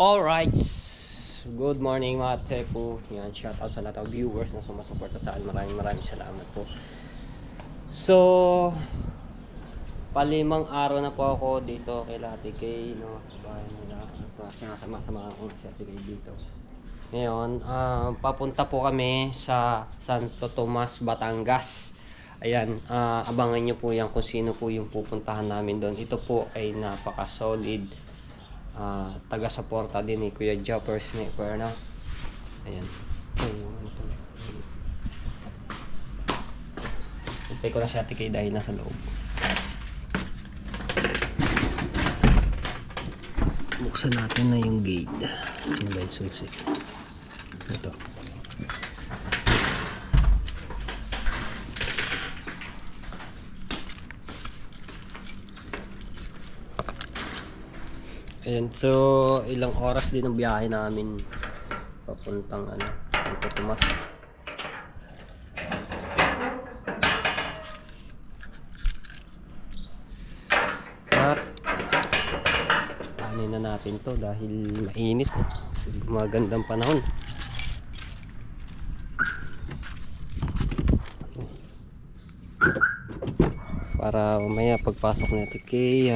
Alright, good morning mga Tepu. Yan, shout out sa lahat ng viewers na sumasuporta sa akin. Maraming salamat po. So, palimang araw na po ako dito kay Ate Kay, no? Bahay nila. Sinasama-sama ako si Ate Kay dito. Ngayon, papunta po kami sa Santo Tomas, Batangas. Ayan, abangan nyo po yan kung sino po yung pupuntahan namin doon. Ito po ay napaka-solid taga-suporta din ni Kuya Jopper Sniper, no? Ayan. Hintay ko na si Ate Kay dahil nasa loob. Buksan natin na yung gate. Ano ba yung susi? Ito. Ayan, so ilang oras din ang biyahe namin papuntang Santo Tomas. At anin na natin to dahil mainit, magandang panahon. Para mamaya pagpasok natin kay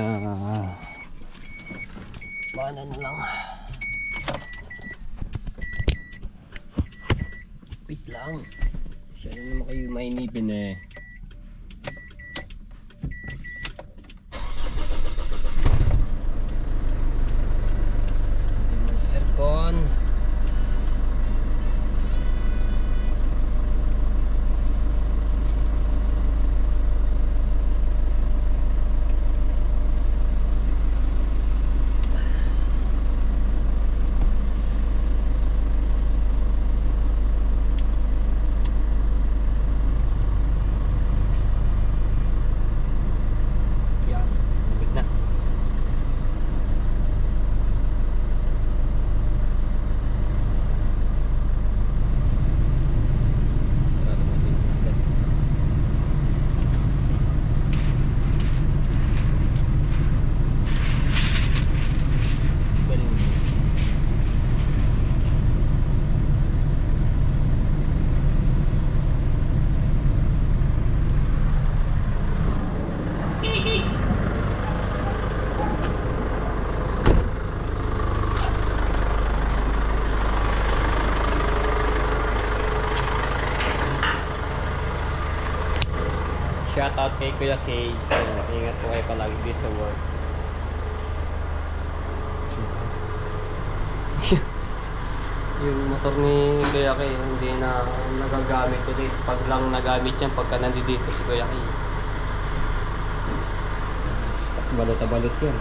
banan na lang. Wait lang. Siya na naman kayo mainipin eh. Aircon. Shout out kay Kuya Kay. Ingat po kayo palagi dito sa work. Yung motor ni Kuya Kay hindi na nagagamit ulit. Pag lang nagamit yan pagka nandito si Kuya Kay. Balot-balot yan.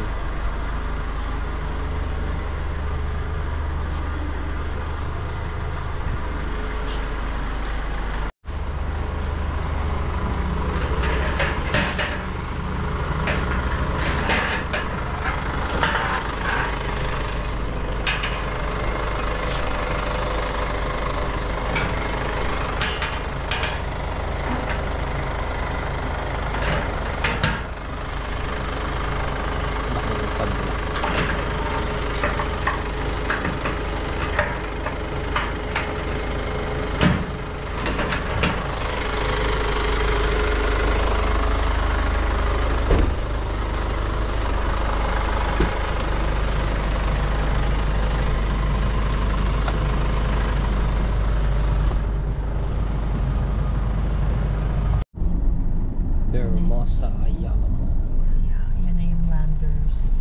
Hermosa Ayala Mall. Yeah, yan na yung Landers.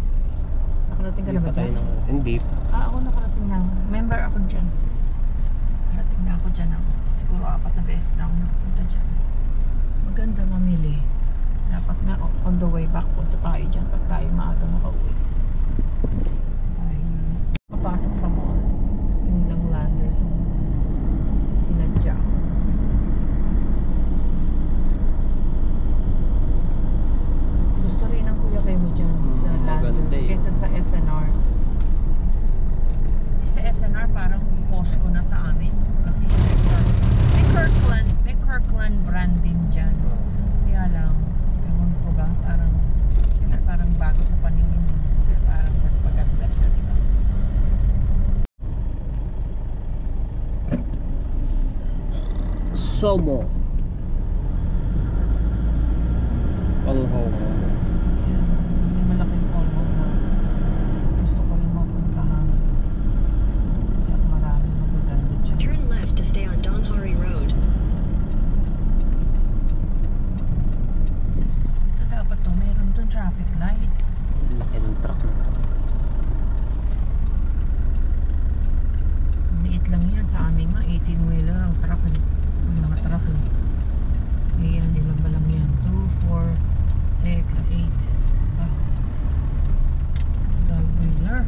Nakarating ka na ba dyan? Hindi. Ako nakarating na. Member ako dyan. Nakarating na ako dyan. Siguro 4 na beses na ako nakapunta dyan. Maganda mamili. Dapat nga on the way back punta tayo dyan pag tayo maaga makauwi. Dahil papasok sa mall. Yung lang Landers ang sinadya. Gusto rin ng Kuya Kay mo dyan sa Landers kaysa sa SNR. Kasi sa SNR parang Costco na sa amin. Kasi may Kirkland brand din dyan. Kaya lang, ewan ko ba, parang bago sa paningin. Parang mas maganda siya, di ba? Somo. Panghong. Yun yung malaking polvo na gusto ko rin mapuntahan. Kaya marami magaganda dyan. Turn left to stay on Donghari Road. Ito dapat to, meron doon traffic light. Laki ng truck na to. Liit lang yan. Sa amin nga, 18-wheeler ang truck eh. Ang mga truck eh. Ayan, ilan ba lang yan? 2, 4, 6, 8. Ah. 12-wheeler.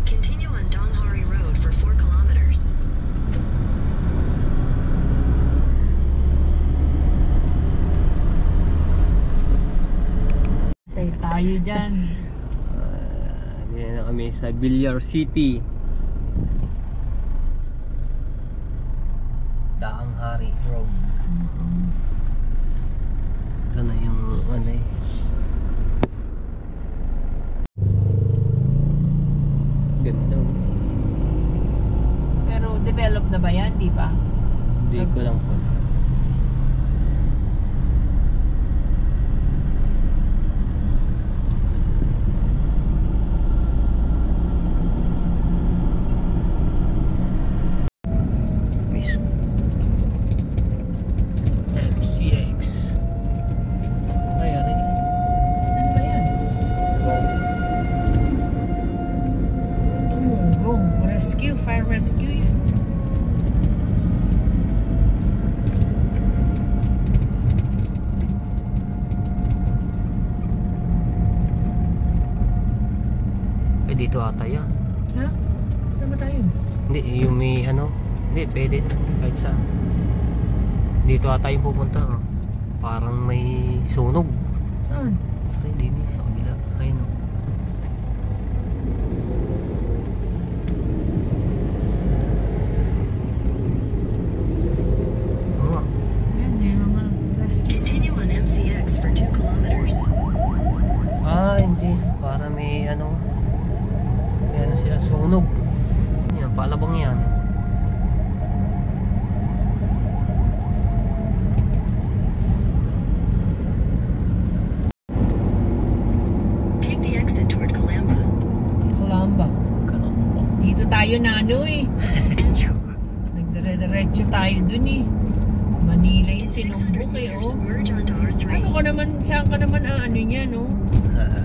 Continue on Donghari Road for 4 kilometers. Tayo dyan. Ganyan na kami sa Villar City. Daang Hari Road. Ito na yung ano eh. Ganda. Pero develop na ba yan, di ba? Hindi ko lang po. MCX. Ayan eh. Ano ba yan? Tumugong. Rescue, fire rescue yan. Eh dito ata yan. Ha? Saan ba tayo? Hindi, yung may ano. Hindi, pwede. Kahit saan. Dito ata yung pupunta. Oh. Parang may sunog. Saan? Ay, hindi. Sa kabila. Ayun oh. Oo. Yan, may mga rescue. Continue on MCX for 2 kilometers. Ah, hindi. Para may ano. May ano sila. Sunog. Yan, palabang yan. Take the exit toward Calamba. Kalamba. Kalamba. Dito tayo na ano eh. Nagdire-diretso tayo dun eh. Manila In yung 600 tinumbok eh meters, oh. merge onto R3. Ano ko naman, saan ka naman ano niya no?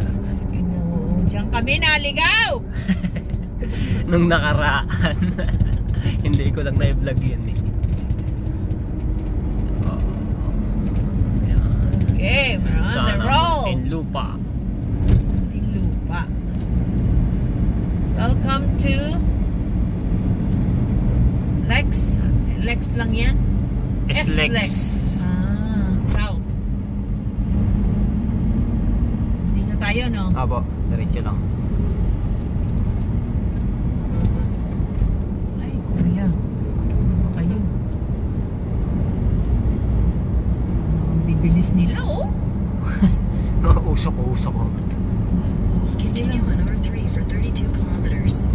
Sus, ginoo. Diyan kami naligaw! Nung nakaraan. Hindi ko lang na-vlog yan eh. Oo. Ayan. Okay, we're on the roll. Lupa. Tinlupa. Welcome to Lex. Lex lang yan? S-Lex. Ah, South. Dito tayo, no? Abo, diretso lang. Ay, kuya. Ano ba kayo? Ang bibilis nila, oh. Usok ko. Continue on R3 for 32 kilometers.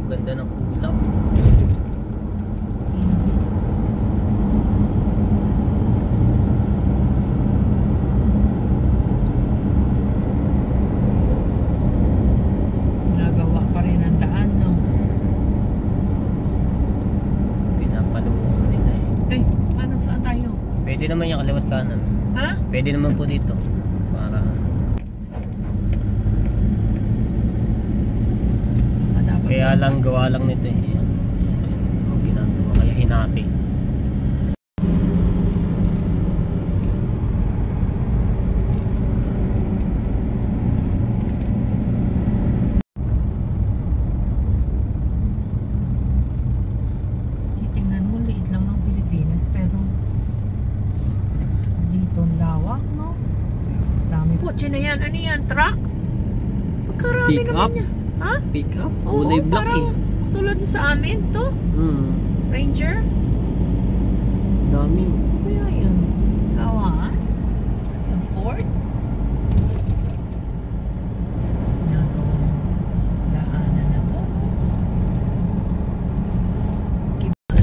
Ganda ng ulap. Nagawa pa rin ang daan, no? Pinapaluong nila eh. Eh, paano saan tayo? Pwede naman yung kaliwat kanan. Ha? Pwede naman po dito. Para Dapat kaya lang gawa lang nito eh. Ayan. Ang ginagawa kaya hinati. titingnan mo, liit lang ng Pilipinas, pero dito ang lawak, no? Dami. Kotse na yan. Ano yan? Truck? Pagkarami Pick naman up? niya. Ha? Pick up? Oo, Kulay black parang eh. tulad sa amin to. Hmm. Ranger? Dami. Kaya yun. Kawa. Ford? Nagawang daanan na to.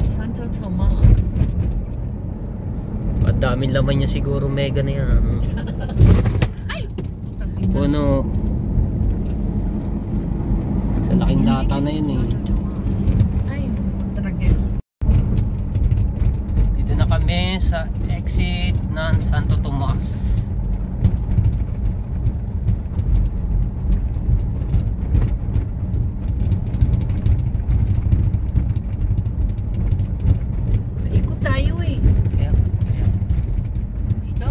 Santo Tomas. Ang daming laman niya siguro, mega na yan. Ay! Puno. Sa laking lata na yun eh. Ay, trages. Dito na kami sa exit ng Santo Tomas. Ikot tayo eh. Ayan, ayan. Ito?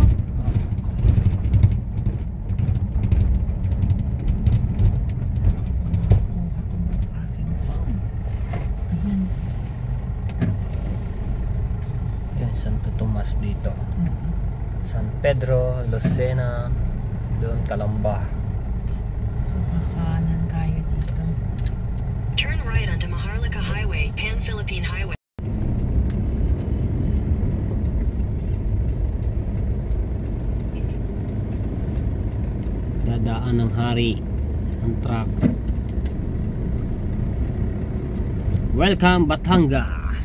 Aking phone. Ayan. Ayan, Santo Tomas dito. San Pedro, Lucena, doon Calamba. So, kakanan tayo dito. Turn right onto Maharlika Highway, Pan-Philippine Highway. Dadaan ng hari ang truck. Welcome Batangas.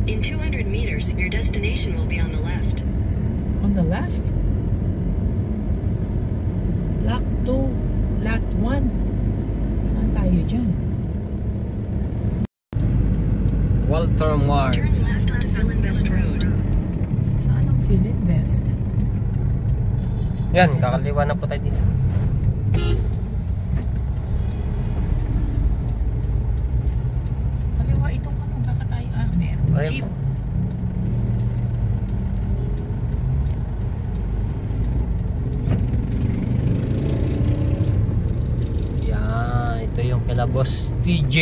In 200 meters, your destination will be on the left. On the left? Lot 2, Lot 1. Saan tayo dyan? Walter Mart. Turn left onto Philinvest Road. Saan ang Philinvest? Yan, kakaliwa na po tayo dito. Kaliwa itong ano, baka tayo, meron. Ayun. Jeep. Yan, ito yung kila Boss TJ.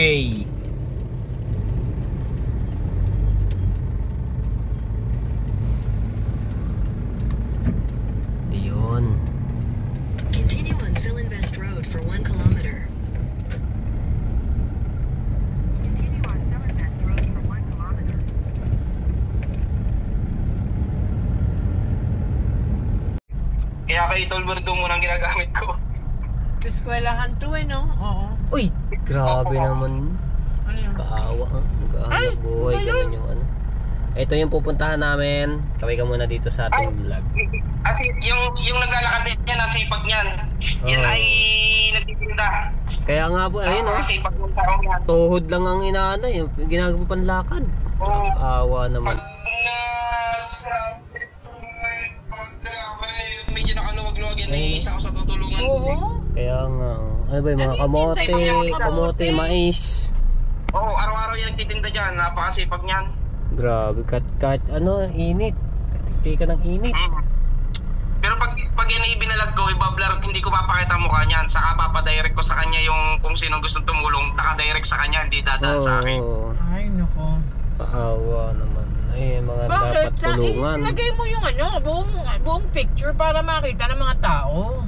Ayun. Continue on Philinvest Road for 1 kilometer. Continue on Philinvest Road for 1 kilometer. Kaya kay Tolbordo muna ang ginagamit ko. Eskwelahan to eh, no? Oo. Uy, grabe naman. Ano yun? Kaawa, nag-aanak buhay, ganun yung ano. Ito yung pupuntahan namin. Kaway ka muna dito sa ating vlog. Kasi yung naglalakad niya, nasipag niyan. Yan Oo. ay nagtitinda. Kaya nga po, ayun o. Nasipag ng taong yan. Tuhod lang ang inaano, yung ginagawa panlakad. Oo. Awa naman. Pag medyo nakaluwag-luwag yan, naiisa ako sa tutulungan. Oo. Kaya nga, ano ba yung mga kamote, kamote, mais. Oo, araw-araw yan nagtitinda dyan. Napakasipag niyan. Grabe, kahit ano, init. Tika ng init. Pero pag yan ay binalag ko, ibablar, hindi ko papakita ang mukha niyan. Saka papadirect ko sa kanya yung kung sino gustong tumulong. Nakadirect sa kanya, hindi dadaan sa akin. Oo, Ay, nako. kaawa naman. Ay, mga Bakit? dapat tulungan. Ilagay mo yung ano, buong picture para makita ng mga tao.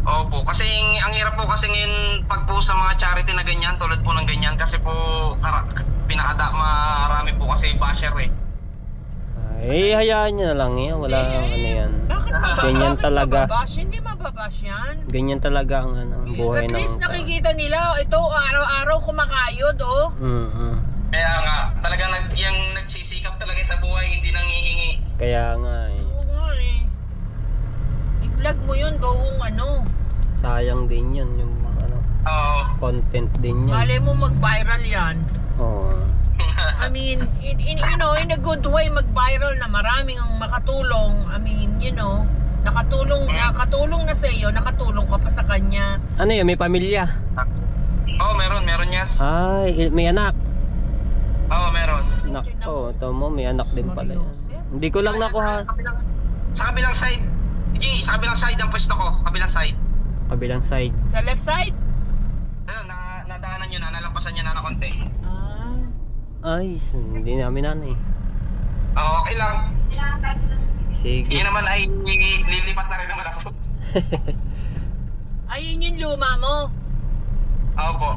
Opo, kasi ang hirap po kasi ngayon pag po sa mga charity na ganyan, tulad po ng ganyan, kasi po marami po kasi basher eh. Ay, hayaan nyo na lang yan. Wala ano yan. Bakit Ganyan talaga. mababash? Hindi mababash yan. Ganyan talaga ang ano, ang buhay At ng least nakikita nila, ito araw-araw kumakayod, oh. Kaya nga, talaga yung nagsisikap talaga sa buhay, hindi nanghihingi. Kaya nga eh. Oo nga eh. I-vlog mo yun, buong ano. Sayang din yun, yung ano, Oo. content din yun. Malay mo mag-viral yan. Oo. I mean, you know, in a good way, mag-viral na maraming ang makatulong. I mean, you know, nakatulong na sa iyo, nakatulong ka pa sa kanya. Ano yun, may pamilya? Oo, meron yan. Ay, may anak. Oo, meron. Nako, ito mo, may anak din pala yan. Hindi ko lang nakuha. Sa kabilang side, sa kabilang side ang pwesto ko, kabilang side. Kabilang side. Sa left side? Ayun, nadaanan nyo na, nalampasan nyo na na konti. Ay, hindi namin ano eh. Oo, okay lang. Sige. Hindi naman ay lilipat na rin naman ako. Ayun yung luma mo. Oo po.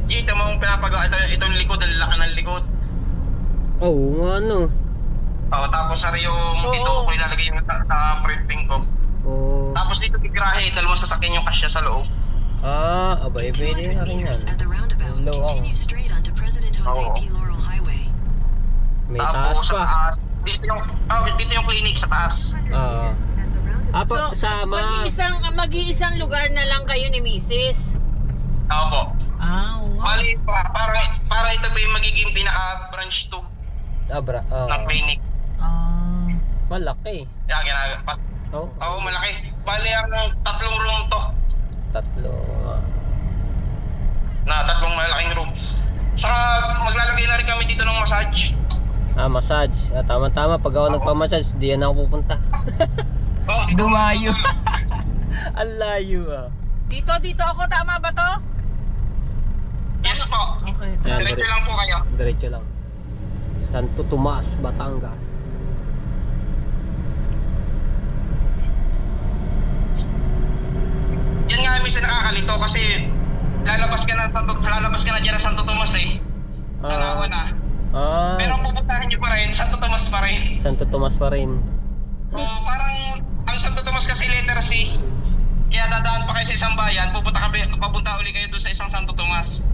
Ito mo pinapagawa. Itong likod, ang laki ng likod. Oo nga no. Tapos sari yung dito ko ilalagay yung sa printing ko. Oo. Tapos dito bigrahe, dalawang sasakyan yung kasya sa loob. Abay, In pwede 200 na rin yan. meters at the roundabout, Hello, continue straight onto President Jose Oo. P. Laurel Highway. May taas Tapos sa pa. taas, dito yung clinic sa taas. Oo. So, Sama. mag-iisang lugar na lang kayo ni Mrs. Opo. Oo nga. Bali, para ito ba yung magiging pinaka-branch 2 na clinic. Malaki. Yan, ginagawa. Oh. Oo, malaki. Bali, ang 3 room to. 3. Na 3 malaking room. Saka maglalagay na rin kami dito ng massage. Massage. Tama-tama. Pag ako nagpa-massage, di yan ako pupunta. Dumayo. Ang layo Dito ako, tama ba to? Yes po. Okay. Ayan, Diretso lang po kayo. Diretso lang. Santo Tomas, Batangas. Yan nga minsan nakakalito kasi lalabas ka na dyan ng Santo Tomas eh. Tanawa na. Pero ang pupuntahan nyo pa rin, Santo Tomas pa rin. Santo Tomas pa rin. Parang ang Santo Tomas kasi letter C. Kaya dadaan pa kayo sa isang bayan, papunta uli kayo doon sa isang Santo Tomas.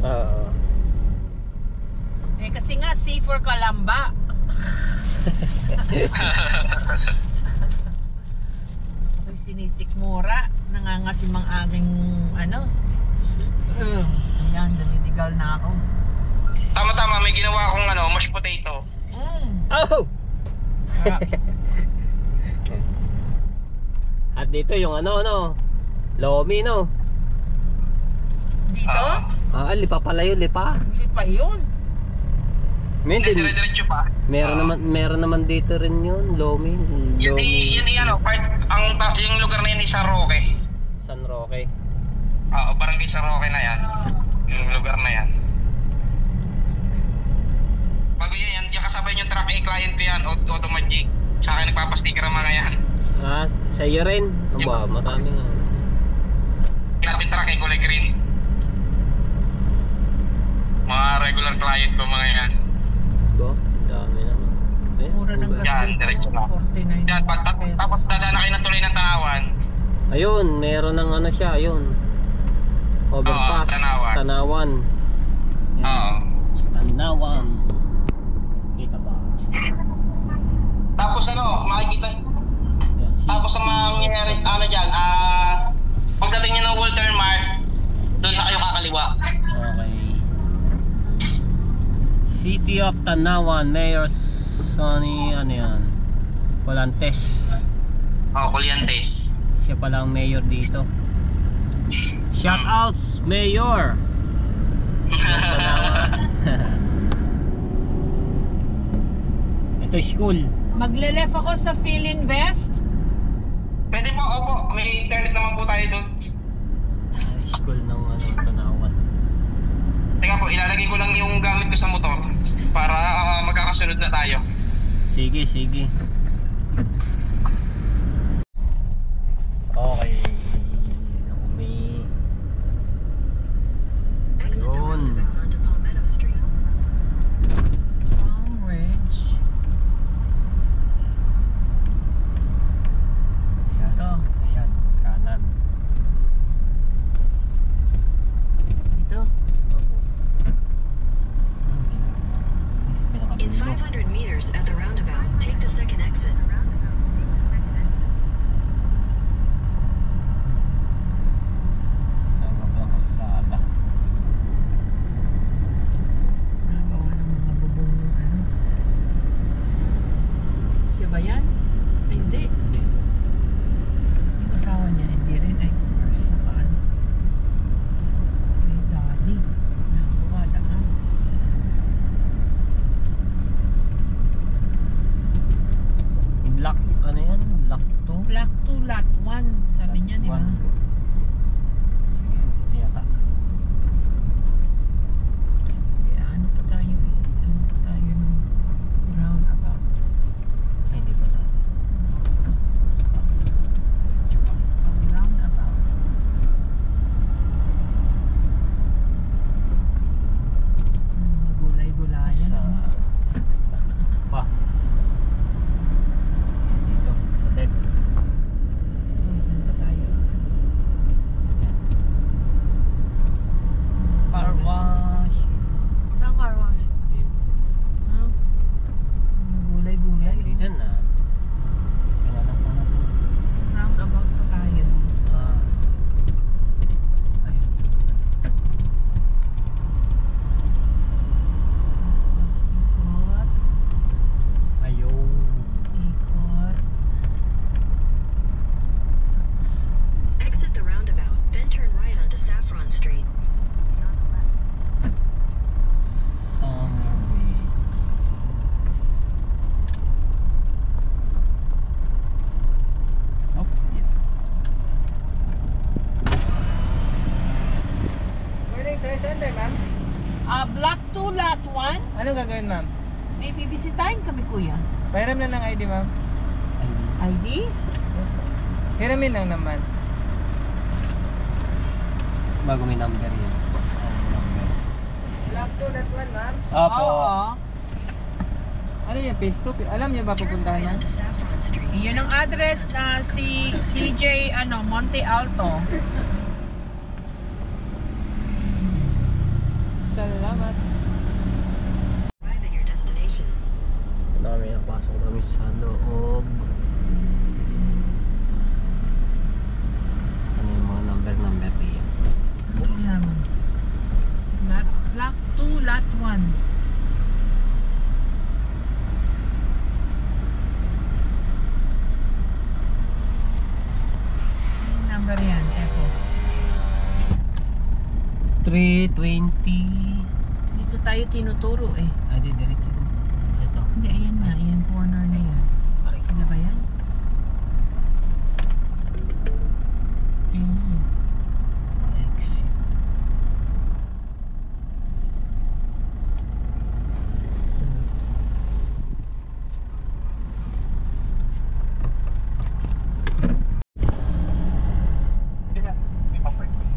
Kasi nga, C for Kalamba. Ako'y sinisikmura. Nangangasimang aking ayan, dalidigal na ako. Tama-tama, may ginawa akong mashed potato. Oh! At dito yung Lomi no. Dito? Lipa pala yun, lipa. Hindi pa yun. Dire-diretso pa. Meron naman dito rin yun, Lomi. Yun yung lugar na yan ay San Roque. San Roque. Barangay San Roque na yan. Yung lugar na yan. Bago yan, yung kasabay yung truck client ko yan, automatic. Sa akin nagpapasticker ang mga yan. Sa iyo rin? Marami nga. Kinapin truck kulay green. Mga regular client ko mga yan. Dami naman. Mura ng gas Yan, dito. diretso lang. 49 Yan, pesos. tapos dadaan na kayo ng tuloy ng Tanawan. Ayun, meron ng siya, ayun. Overpass. Tanawan. Oo. Tanawan. Kita ba? Tapos makikita. Yan, Tapos sa mangyayari, dyan, pagdating nyo ng Walter Mart, doon na kayo kakaliwa. Okay. City of Tanawan, Mayor Sonny, yan? Colantes. Coliantes. Siya pala ang mayor dito. Shoutouts, Mayor! Ito school. Magle-left ako sa Philinvest. Pwede po, opo. May internet naman po tayo doon. School ng Tanawan. Teka po, ilalagay ko lang yung gamit ko sa motor para magkakasunod na tayo. Sige. Okay. May... Exit the Yun. roundabout onto Palmetto Street. Palm Ridge. Ito. Ayan, kanan. Dito. In 500 meters at the roundabout, take the second exit. Nagawa ng mga bubong yung Siya ba yan? Ay, hindi. Yung asawa niya, hindi rin. Ay, siya nakaan. Ay, dali. Nagawa, daan. Block, yan? Block 2? Block 2, lot 1. Sabi niya, di ba? Sige, hindi yata. Hindi, ano pa tayo eh? Ano pa tayo nung roundabout? Ay, hindi pala. Roundabout. Anong gagawin, ma'am? May bibisitahin kami, kuya. Pahiram na ng ID, ma'am. ID? Hiramin lang naman. Bago may number yun. Block 2, that one, ma'am. Opo. Oo. Ano yung phase 2? Alam niyo ba Turn pupuntahan right yan? onto Saffron Street. Yun ang address na si CJ Monte Alto. Salamat. Arrive at your destination. Napasok kami sa loob. Saan yung mga number yan? Ano naman? Lot 2, lot 1. Anong number yan? Epo. 320. Dito tayo tinuturo eh. Ay, di diretso ko. Ito. Hindi, ayan na. Ayan, corner na yan. Sila ba yan? Ayan na. Exit.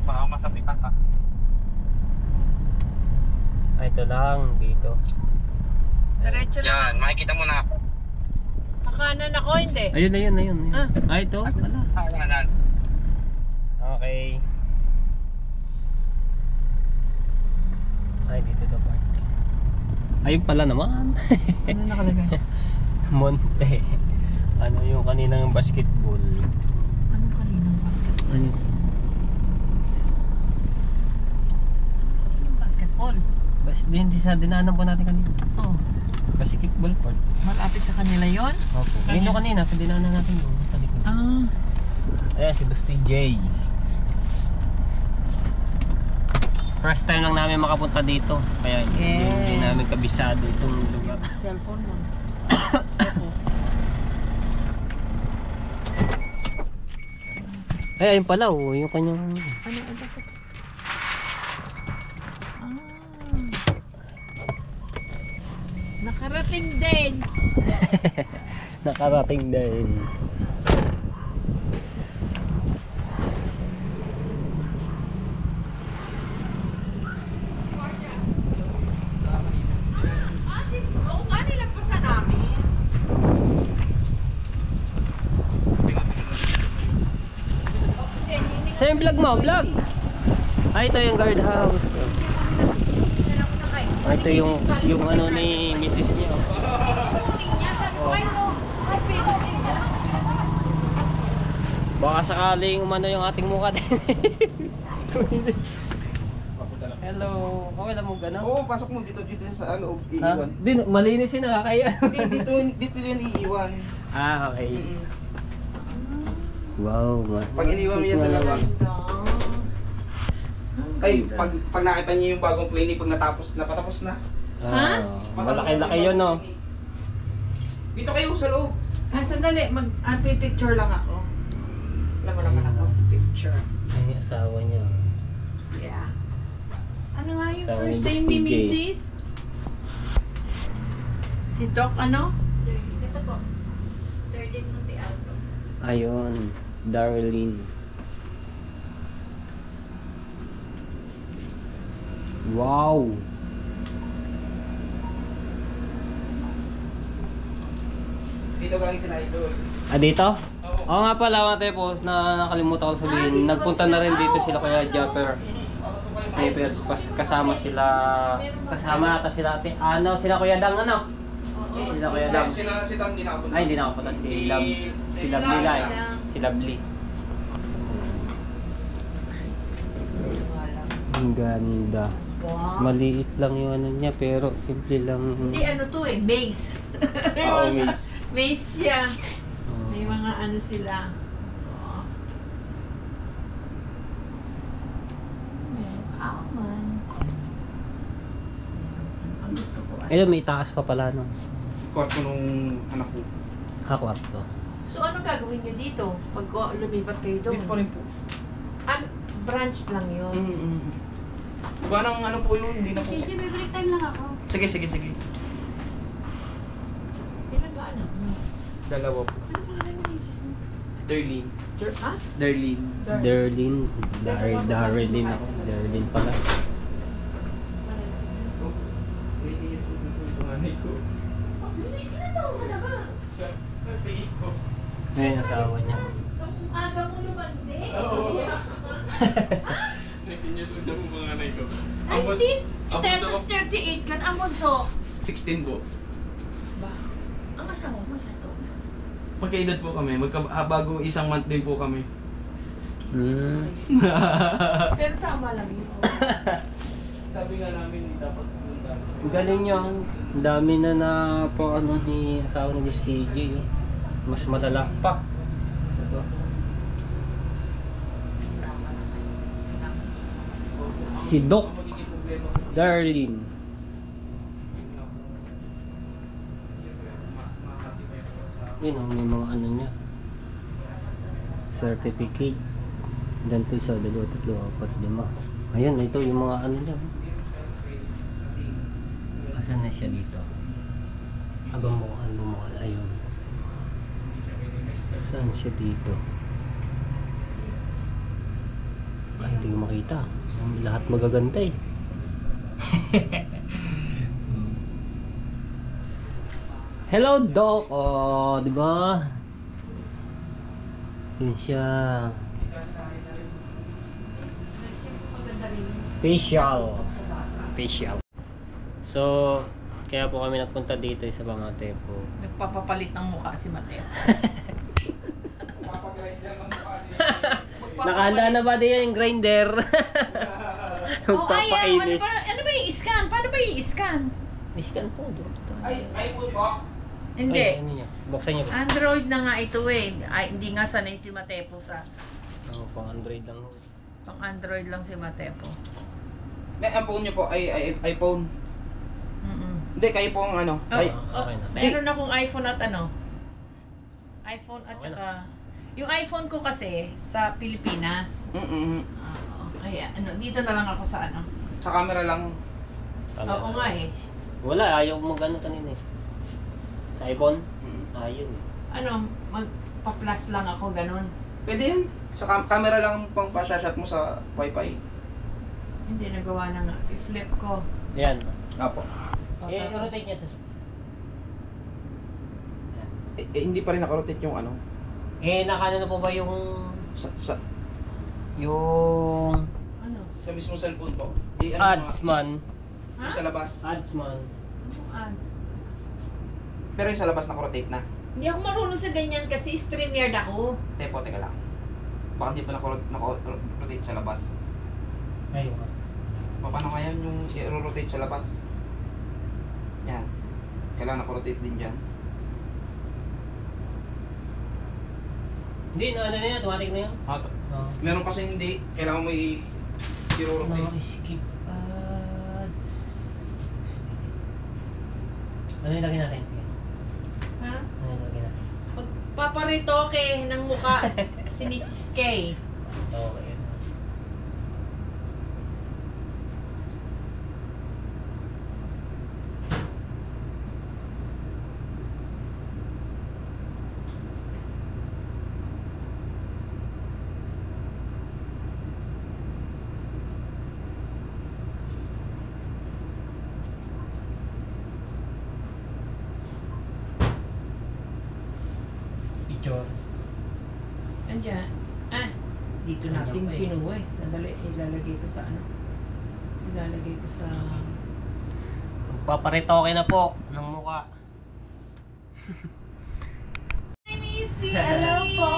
Baka masabitan ka. Ay, ito lang. Dito. Diretso lang. Yan, makikita mo na ako. Kakanan ako, hindi. Ayun. Ah. Ay, ito. Wala. Kawanan. Okay. Ay, dito the park. Ayun pala naman. Ano nakalagay? Monte. Ano yung kaninang basketball? Anong kaninang basketball? Ano? Kaninang basketball? Hindi sa dinaanan po natin kanina. Oh, Basketball court. malapit sa kanila yon. Opo. Ayun yung kanina, sa dinaanan natin yung sa likod. Ah, Ayan, si Busti J. First time lang namin makapunta dito. Kaya hindi Yes. namin kabisado itong lugar. cellphone mo. Ay, ayun pala oh. Yung kanyang... Ano ito? Ah. Nakarating din. Nakarating din. Oo nga, nilagpasan namin. Saan yung vlog mo? Vlog? Ay, ito yung guardhouse. Ay, ito yung ano ni Mrs. niya. Oh. Baka sakaling umano yung ating mukha din. Hello. Okay lang mo gano'n? Oo, pasok mo dito sa loob, Ha? iiwan. Di, malinis yun, nakakaya. Hindi, dito yun iiwan. Ah, okay. Wow. Pag iniwan mo yan sa labas. Ay, pag nakita niyo yung bagong clinic, pag napatapos na. Ah, malaki-laki yun, no? Dito kayo sa loob. Ah, sandali. Picture lang ako. Alam mo naman ako sa picture. Ay, asawa niya. Yeah. Ano nga yung Sa first name ni TJ. Mrs.? Si Doc ano? Ito po. Third Monte Alto. Ayun, Darlene. Wow! Dito galing sila idol. Ah, dito? Oo. Oo nga pala mga tepos na nakalimutan ko sabihin. Nagpunta na rin dito sila Kuya Japper. Papers, kasama sila, kasama ata sila ate. Ano, sila Kuya Dang ano? Sila Kuya Dang. Si Tam din nakapunta. Ay, hindi na ako punta. Si Lovely lang. Si Lovely. Ang ganda. Wow. Maliit lang yung ano niya pero simple lang. Hindi ano to eh, maze. Oo, miss. Maze siya. Oh. May mga ano sila. Oh. May almonds. Ang gusto ko ay. Ayun, may taas pa pala no. Kwarto nung anak ko. Kwarto. So ano gagawin nyo dito? Pag lumipat kayo doon? Dito pa rin po. Ah, branch lang yun. Iba ng ano po yun, hindi na po. Teacher, may break time lang ako. Sige. Ilan ba anak mo? Dalawa po. Ano pangalan ng misis mo? Darlene. Ha? Darlene. Darlene. Darlene ako. Darlene pala. Panganay ko. Inataw mo na ba? Ngayon, asawa niya. Ang aga mo lumandi. Oo. 19 years old na po panganay ko. 19? Tapos 38 kan. Ang bunso. 16 po. Ba? Ang asawa mo ilan taon na? Magkaedad po kami. Bago isang month din po kami. Sus, pero tama lang yun. Sabi nga namin, dapat punta. Galing yun. Ang dami na po ano ni asawa ni Miss KJ. Mas malala pa. Diba? Si Doc Darlene. Yun ang may mga ano niya. Certificate. Ilan to? 1, 2, 3, 4, 5. Ayan, ito yung mga ano niya. Asan na siya dito? Bumukan. Ayun. Saan siya dito? Hindi ko makita. Lahat magaganda eh. Hello, Doc! Oh, di ba? Yun siya. Facial. So, kaya po kami nagpunta dito sa Pamatepo. Nagpapapalit ng mukha si Mateo. Nakahanda na ba din yung grinder? Oh, ayan. Magpapainis. Ano ba yung i-scan? Paano ba yung i-scan? Iskan po, Doc. iPhone po? Hindi. Ay, ano niya? Buksan niyo po. Android na nga ito eh. Ay, hindi nga sanay si Matepo sa Pang Android lang. pang Android lang si Matepo. Ang phone niyo po ay iPhone. Hindi, kayo po ang ano. Oh, Ay, okay na. Meron akong iPhone at ano? iPhone at Okay saka... Yung iPhone ko kasi sa Pilipinas. Kaya ano, dito na lang ako sa ano. Sa camera lang. Oo nga eh. Wala, ayaw mo gano'n kanina eh. Sa iPhone? Ayun eh. Ano, magpa-plus lang ako ganun. Pwede yan. Sa camera lang pang pa-shot mo sa wifi. Hindi, nagawa na nga. I-flip ko. Yan. Apo. Rotate niya ito. Hindi pa rin nakarotate yung ano. Nakano na po ba yung... Yung... Ano? Sa mismo cellphone po. Ads man. Yung sa labas. Ads man. Anong ads? Pero yung sa labas nakarotate na. Hindi ako marunong sa ganyan kasi StreamYard ako. Teka lang. Baka hindi pa nakarotate sa labas. Ayun. Paano kaya yung i-rotate sa labas? Yan. Kailangan nakarotate din dyan. Hindi, ano na yan? Automatic na yan? Oo. Meron kasi hindi. Kailangan mo i-rotate. Skip ads. Ano yung lagay natin? Ha? Ano yung lagay natin? Magpaparitoke ng mukha si Mrs. K. Okay. Picture. Andiyan. Dito natin Andiyan pa eh. kinuha eh. Sandali, ilalagay ko sa ano? Ilalagay ko sa... Magpaparitoke na po ng mukha. Hi, Missy! Hello po!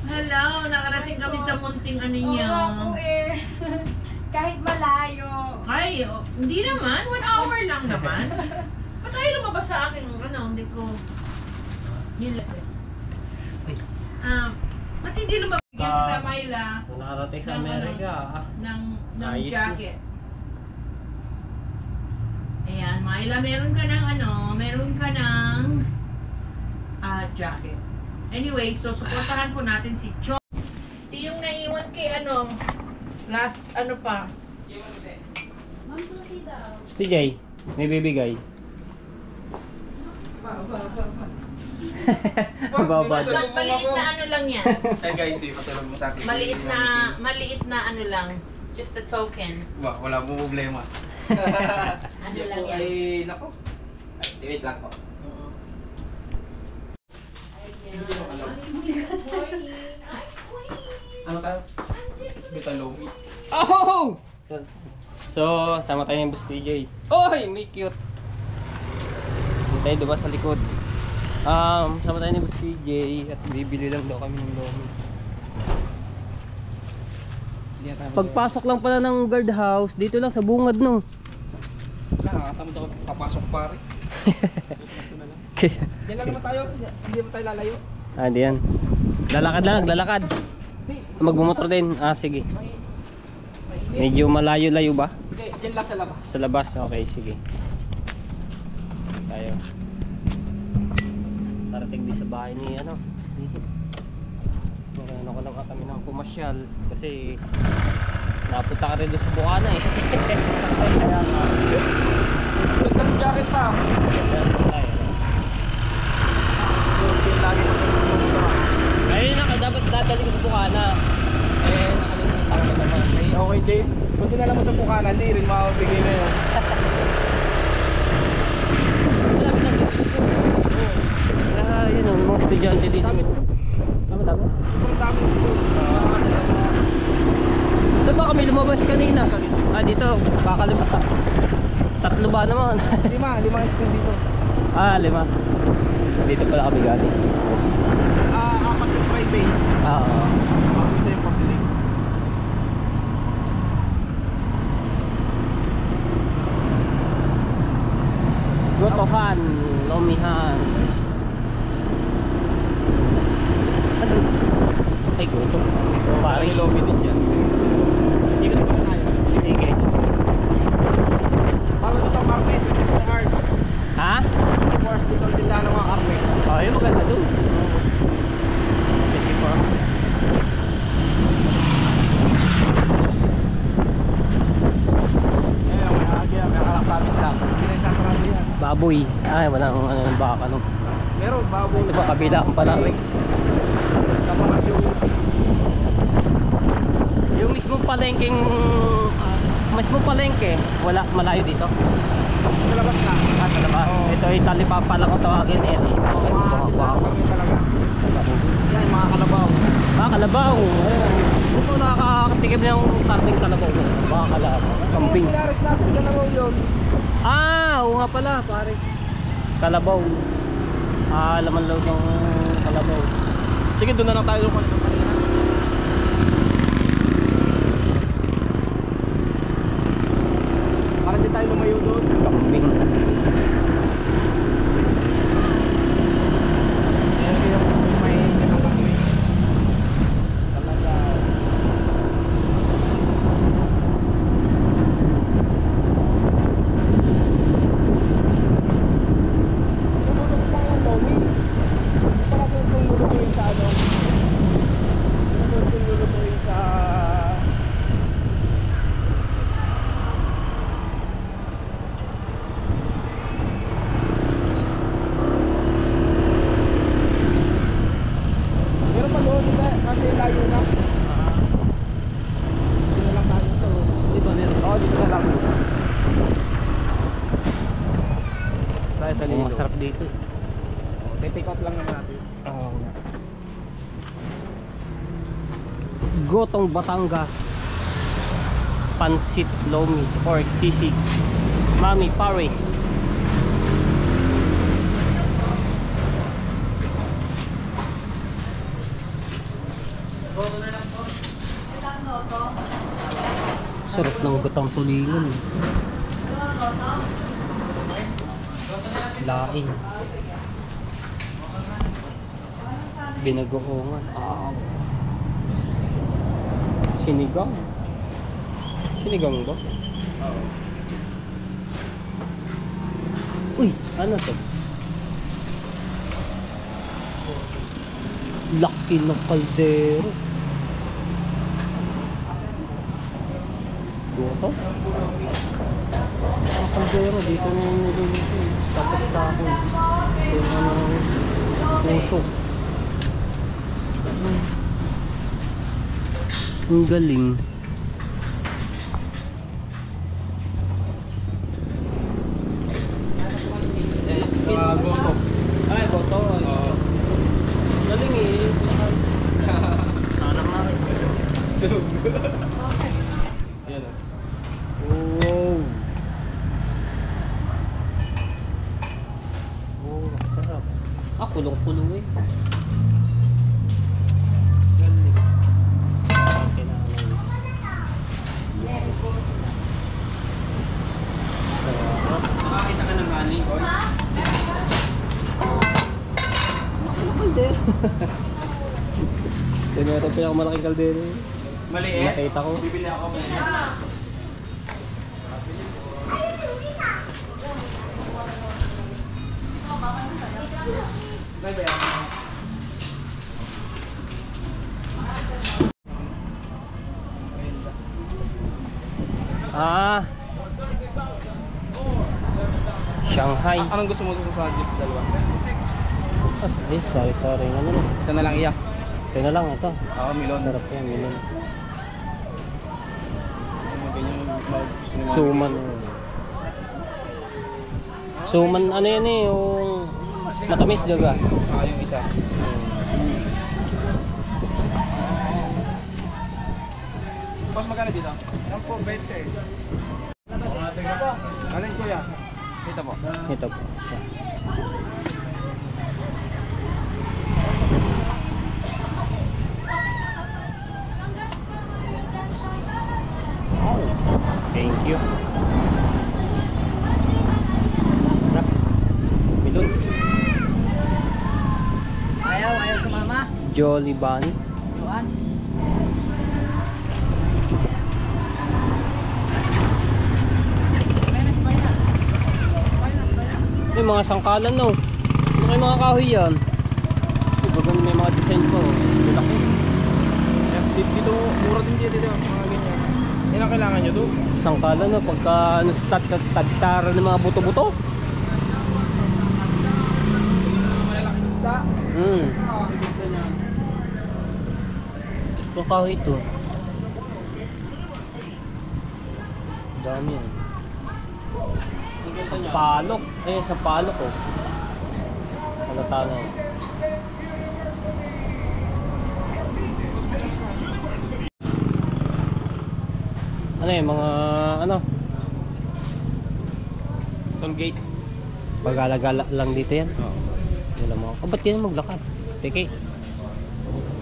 Hello! Nakarating kami sa munting ano niyo. Kahit malayo. Ay, hindi naman. 1 hour lang naman. Ba't tayo lumabas sa akin? Ano, hindi ko... Ba't hindi lumabas? Bigyan kita, Myla. Nakarating sa Ng ano? Amerika. ng Ayos jacket. Ayan, Myla, meron ka ng jacket. Anyway, so supportahan po natin si Chong. Ito yung naiwan kay last, TJ, may bibigay. Babad. Maliit na ano lang yan. Ay guys, pasalong mo sa akin. Maliit na ano lang. Just a token. Wala mo problema. Ano lang yan. Ay, nako. Ay, wait lang po. Ano tayo? Bitalomi. Oh! So, sama tayo ng Boss TJ. Oy, may cute. Tayo diba sa likod. Sama tayo ng Boss TJ at bibili lang daw kami ng lomi. Pagpasok lang pala ng guardhouse, dito lang sa bungad no. Nakakatamad ako papasok pare. Diyan lang naman tayo. Hindi ba tayo lalayo? Di yan. Lalakad lang, lalakad. Magmumotor din. Sige. Medyo malayo-layo ba? Hindi, diyan lang sa labas. Sa labas? Okay, sige. Tayo. Tarating din sa bahay ni ano. Ano ko lang kami ng pumasyal. Kasi napunta ka rin doon sa Bukana eh. Kaya nga. Nagdang jacket pa. Ayun na, dapat dadali ko sa Bukana. Nakalimutan ko naman. Okay, Jane. Kung dinala mo sa Bukana, hindi rin makapigay na yun. Yun ang mga estudyante dito. Dami? Sobrang dami ng school. Saan ba kami lumabas kanina? Dito. Kakalimutan ka. 3 ba naman? 5 school dito. 5. Dito pala kami galing. 4 yung private. Oo. Isa yung public. Gotohan, Lomihan. Ano? Ay, goto. Paris. Lobby din dyan. Hindi ka naman tayo. Sige. Bago dito ang carpet, 24 hours. Ha? 24 hours dito ang tindahan ng mga carpet. Yun maganda doon. 24. May kalaksamit lang. Hindi na isasarado yan. Baboy. Walang baka no. Meron, baboy. Ito pa kabila ang pala rin. Kapag Yung mismong palengking mismong palengke, wala malayo dito. sa labas na. Sa labas. Oo. Ito ay talipapa lang kung tawagin eh. Okay, Wow. Kami talaga. Yan, mga kalabaw. Kalabaw. Kung po nakakatikim ng karting kalabaw. Mga kalabaw. Kambing. Yung pinaris natin, dyan naman yun. Oo nga pala, pare. Kalabaw. Laman loob ng kalabaw. Sige, doon na lang tayo kanina. Para di tayo lumayo doon. Kambing. May nakakami. Talaga. Tinulog pa yung Tommy. Para sa itong lulutuin sa ano. Itong lulutuin sa... Meron pa doon dito kasi layo na. Dito na lang tayo ito. Dito meron. Oo, dito na lang. Tayo sa lilo. Masarap dito. Take out lang naman natin. Oo nga. Gotong Batangas. Pansit Lomi or sisig. Mami Paris. Sarap ng gotong tulingan. Laing. Binagoongan. Sinigang. Sinigang ba? Oo. Uy, ano to? Laki ng kaldero. Goto? Ang kaldero dito nung niluluto. Tapos kahoy. Yung puso. Ang galing. Goto. Ay, goto. Galing eh. Sarang na rin. Yan o. Wow. Oh, sarap. Ah, kulong-kulong eh. Galing. Okay na naman. Sarap. Nakakita ka ng honey, Koy? Kaldero. Kaya ito pinakamalaking kaldero eh. Maliit. Nakita ko. Bibili ako maliit. Ah. Shanghai. Anong gusto mo sa juice dalawa? Ay, sorry. Ano na? Ito na lang iya. Ito na lang ito. Oo, milon. Sarap yan, milon. Gusto ni Mami. Suman. Suman, ano yan eh, yung matamis, diba? Saka yung isa. Boss, magkano dito? 10, 20. Alin kuya? Dito po. Ito po. Isa. Thank you. Milon. Ayaw sumama. Jolly Bun. Yuan. May mga sangkalan no. May mga kahoy yan. Diba may mga design ko. Laki. Dito, mura din dito. Mga ganyan. Yan ang kailangan nyo doon. Sangkalan no. Pagka ano, tagtara ng mga buto-buto. Malalaking isda. Ibigta niyan. Yung kahoy ito. Dami yan. Palok. Eh, sa palok oh. Halata na eh. Ano eh, mga ano? Tollgate. Pagala-gala lang dito yan. Oo. Yan lang mga. Oh, ba't yan maglakad? Teke,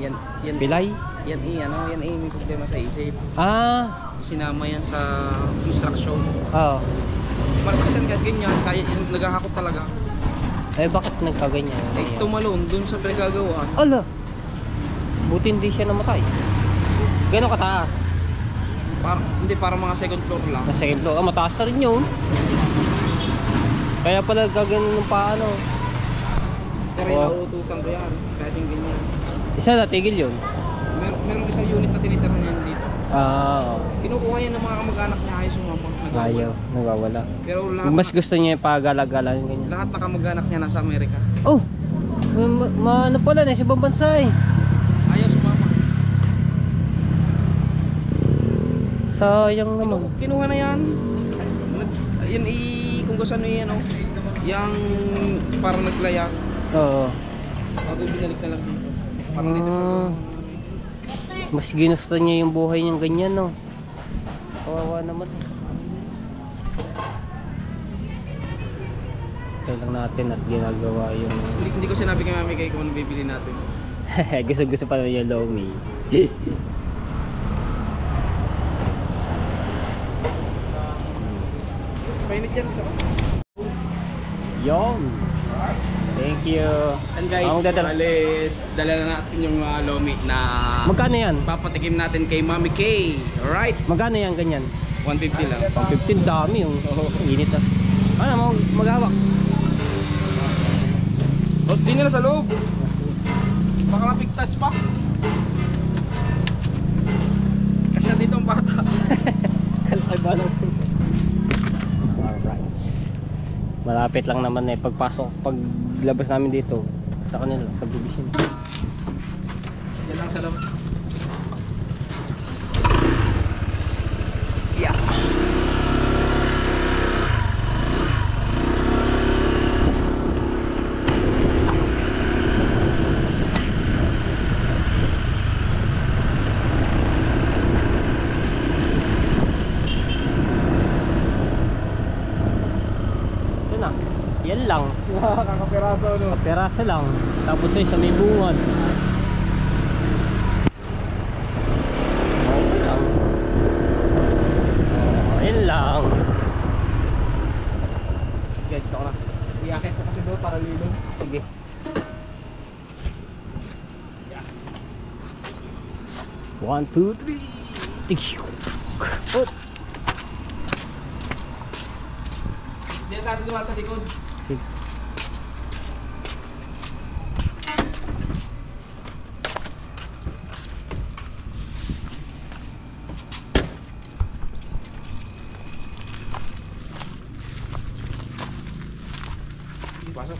Yan. pilay. Yan may problema sa isip. Ah, Sinama yan sa construction. oo. Malakas yan kahit ganyan. Kaya yan, naghahakot talaga. Eh, bakit nagkaganyan? Eh, tumalon dun sa pinagagawaan. Ala! Buti hindi siya namatay. Gano'ng kataas? Hindi, para mga second floor lang. Sa second floor. Ah, mataas na rin yun. Kaya pala gaganon ng paano. Pero Oo. inuutusan ko yan. Kahit yung ganyan. Isa na, tigil yun. Merong isang unit na tinitirahan niyan dito. Ah, Kinukuha yan ng mga kamag-anak niya ayaw sumama. Nagawala. ayaw. Nagwawala. Pero lahat, Mas gusto niya yung pagala-gala yung ganyan. lahat na kamag-anak niya nasa Amerika. Oh! Ano pala, nasa ibang bansa eh. Ayaw sumama. Sayang naman. Kinuha na yan. Yan kung gusto nyo yan, yung parang naglayas. Oo. Bago binalik na lang dito. Parang dito. Mas ginusto niya yung buhay niyang ganyan, no? Kawawa naman. Kaya lang natin at ginagawa yung... Hindi ko sinabi kay Mami kay kung ano bibili natin. Gusto pa naman yung Lomi. Painit yan. Yon. Thank you. And guys, Ang dadala. bali, dala na natin yung lomi na Magkano yan? papatikim natin kay Mami K. Alright? Magkano yan ganyan? 150 lang. 15 dami yung init na. Ano, maghawak. Oh, di nila sa loob. Baka mapigtas pa. Kasya dito ang bata. Kalaki ba lang? Malapit lang naman eh. Paglabas namin dito sa kanila, subdivision. Yan lang sa loob. Yeah. Yun na. Yan lang. Kakapiraso, no? Peraso lang. Tapos ay sa may bungad. Okay lang. Ayun lang. Sige, dito ko na. Iakit ko kasi doon para lilong. Sige. One, two, three. Put. Hindi natin dumaan sa likod. Sige. Pasok.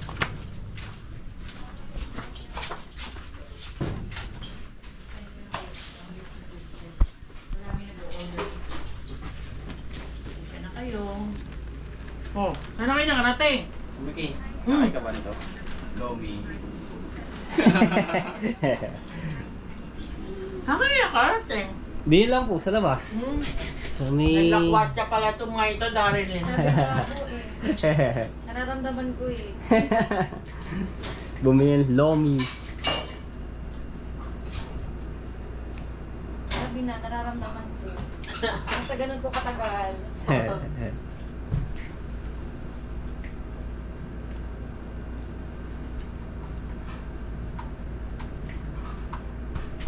na kayo. Oh, sana kayo nakarating. Miki, nakay ka ba nito? Lomi. Saan kayo nakarating? Di lang po sa labas. Sa may... Naglakwatsa pala itong mga ito, Daryl. Nararamdaman ko eh. Bumili ng lomi. Sabi na, nararamdaman ko. Basta ganun ko katagal.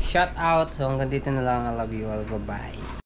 Shout out. So hanggang dito na lang. I love you all. Bye bye.